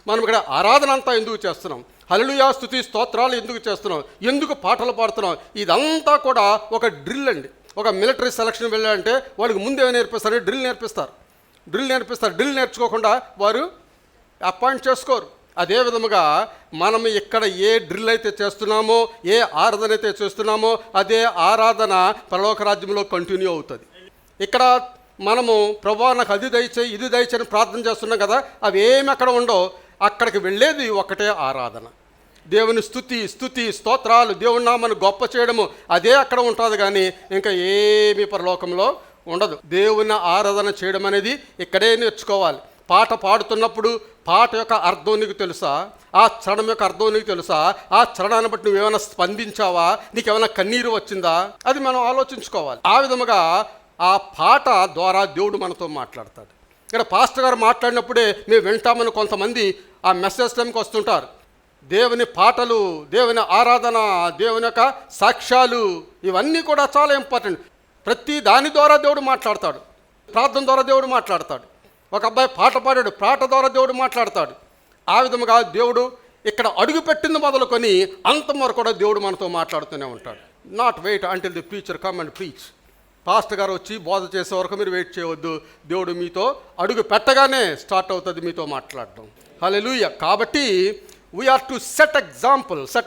మనం ఇక్కడ ఆరాధన అంతా ఎందుకు చేస్తున్నాం? హల్లెలూయా స్తుతి స్తోత్రాలు ఎందుకు చేస్తున్నాం? ఎందుకు పాటలు పాడుతున్నాం? ఇదంతా కూడా ఒక డ్రిల్ అండి. ఒక మిలిటరీ సెలక్షన్ వెళ్ళాలంటే వాళ్ళకి ముందే నేర్పిస్తారు, డ్రిల్ నేర్పిస్తారు. డ్రిల్ నేర్చుకోకుండా వారు అపాయింట్ చేసుకోరు. అదే విధముగా మనం ఇక్కడ ఏ డ్రిల్ అయితే చేస్తున్నామో, ఏ ఆరాధన అయితే చేస్తున్నామో, అదే ఆరాధన పరలోక రాజ్యంలో కంటిన్యూ అవుతుంది. ఇక్కడ మనము ప్రభువా నాకు అది దయచేయి ఇది దయచేయని ప్రార్థన చేస్తున్నాం కదా, అవి ఏమి అక్కడ ఉండవు. అక్కడికి వెళ్ళేది ఒకటే ఆరాధన. దేవుని స్తుతి స్తోత్రాలు, దేవుని నామను గొప్ప చేయడము, అదే అక్కడ ఉంటుంది. కానీ ఇంకా ఏమీ పరలోకంలో ఉండదు. దేవుని ఆరాధన చేయడం అనేది ఇక్కడే నేర్చుకోవాలి. పాట పాడుతున్నప్పుడు పాట యొక్క అర్థం నీకు తెలుసా? ఆ చరణం యొక్క అర్థం నీకు తెలుసా? ఆ చరణాన్ని బట్టి నువ్వేమైనా స్పందించావా? నీకేమైనా కన్నీరు వచ్చిందా? అది మనం ఆలోచించుకోవాలి. ఆ విధముగా ఆ పాట ద్వారా దేవుడు మనతో మాట్లాడతాడు. ఇక్కడ పాస్టర్ గారు మాట్లాడినప్పుడే మేము వింటామని కొంతమంది ఆ మెసేజ్ టైంకి వస్తుంటారు. దేవుని పాటలు, దేవుని ఆరాధన, దేవుని యొక్క సాక్ష్యాలు, ఇవన్నీ కూడా చాలా ఇంపార్టెంట్. ప్రతి దాని ద్వారా దేవుడు మాట్లాడతాడు. ప్రార్థన ద్వారా దేవుడు మాట్లాడతాడు. ఒక అబ్బాయి పాట పాడాడు, పాట ద్వారా దేవుడు మాట్లాడతాడు. ఆ విధముగా దేవుడు ఇక్కడ అడుగుపెట్టింది మొదలుకొని అంతం వరకు కూడా దేవుడు మనతో మాట్లాడుతూనే ఉంటాడు. Not wait until the preacher come and preach. Pastor గారు వచ్చి బోధ చేసే వరకు మీరు వెయిట్ చేయవద్దు. దేవుడు మీతో అడుగు పెట్టగానే స్టార్ట్ అవుతుంది మీతో మాట్లాడడం. హల్లెలూయా. కాబట్టి we are to set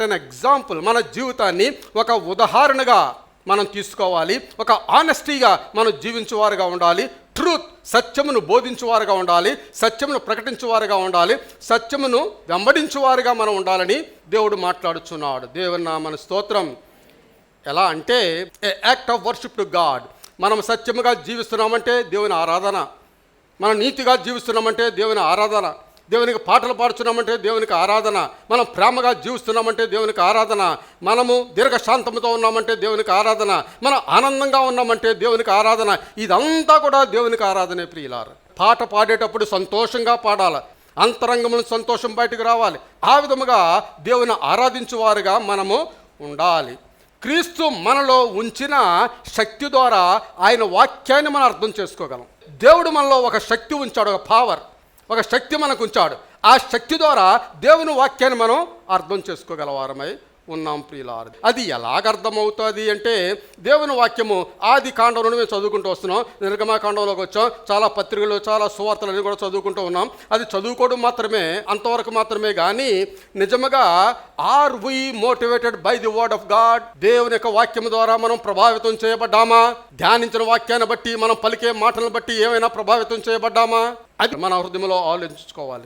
an example. మన జీవితాన్ని ఒక ఉదాహరణగా మనం తీసుకోవాలి. ఒక ఆనెస్టీగా మనం జీవించేవారుగా ఉండాలి. ట్రూత్, సత్యమును బోధించేవారుగా ఉండాలి. సత్యమును ప్రకటించేవారుగా ఉండాలి. సత్యమును వెంబడించేవారుగా మనం ఉండాలని దేవుడు మాట్లాడుచున్నాడు. దేవుని నామమున స్తోత్రం. ఎలా అంటే a act of worship to God. మనం సత్యముగా జీవిస్తున్నామంటే దేవుని ఆరాధన. మనం నీతిగా జీవిస్తున్నామంటే దేవుని ఆరాధన. దేవునికి పాటలు పాడుతున్నామంటే దేవునికి ఆరాధన. మనం ప్రేమగా జీవిస్తున్నామంటే దేవునికి ఆరాధన. మనము దీర్ఘశాంతముతో ఉన్నామంటే దేవునికి ఆరాధన. మనం ఆనందంగా ఉన్నామంటే దేవునికి ఆరాధన. ఇదంతా కూడా దేవునికి ఆరాధనే ప్రియులారా. పాట పాడేటప్పుడు సంతోషంగా పాడాలి. అంతరంగంలో సంతోషం బయటకు రావాలి. ఆ విధముగా దేవుని ఆరాధించేవారుగా మనము ఉండాలి. క్రీస్తు మనలో ఉంచిన శక్తి ద్వారా ఆయన వాక్యాన్ని మనం అర్థం చేసుకోగలం. దేవుడు మనలో ఒక శక్తి ఉంచాడు, ఒక పవర్, ఒక శక్తి మనకు ఉంచాడు. ఆ శక్తి ద్వారా దేవుని వాక్యాన్ని మనం అర్థం చేసుకోగలవారమై ఉన్నాం ప్రియులారా. అది ఎలాగ అర్థమవుతుంది అంటే దేవుని వాక్యము ఆది కాండం నుండి మేము చదువుకుంటూ వస్తున్నాం. నిర్గమకాండంలోకి వచ్చాం. చాలా పత్రికలు, చాలా సువార్తలు కూడా చదువుకుంటూ ఉన్నాం. అది చదువుకోవడం మాత్రమే, అంతవరకు మాత్రమే. కానీ నిజముగా are we motivated by the word of God? దేవుని యొక్క వాక్యం ద్వారా మనం ప్రభావితం చేయబడ్డామా? ధ్యానించిన వాక్యాన్ని బట్టి, మనం పలికే మాటలను బట్టి ఏమైనా ప్రభావితం చేయబడ్డామా? అది మన హృదయంలో ఆలోచించుకోవాలి.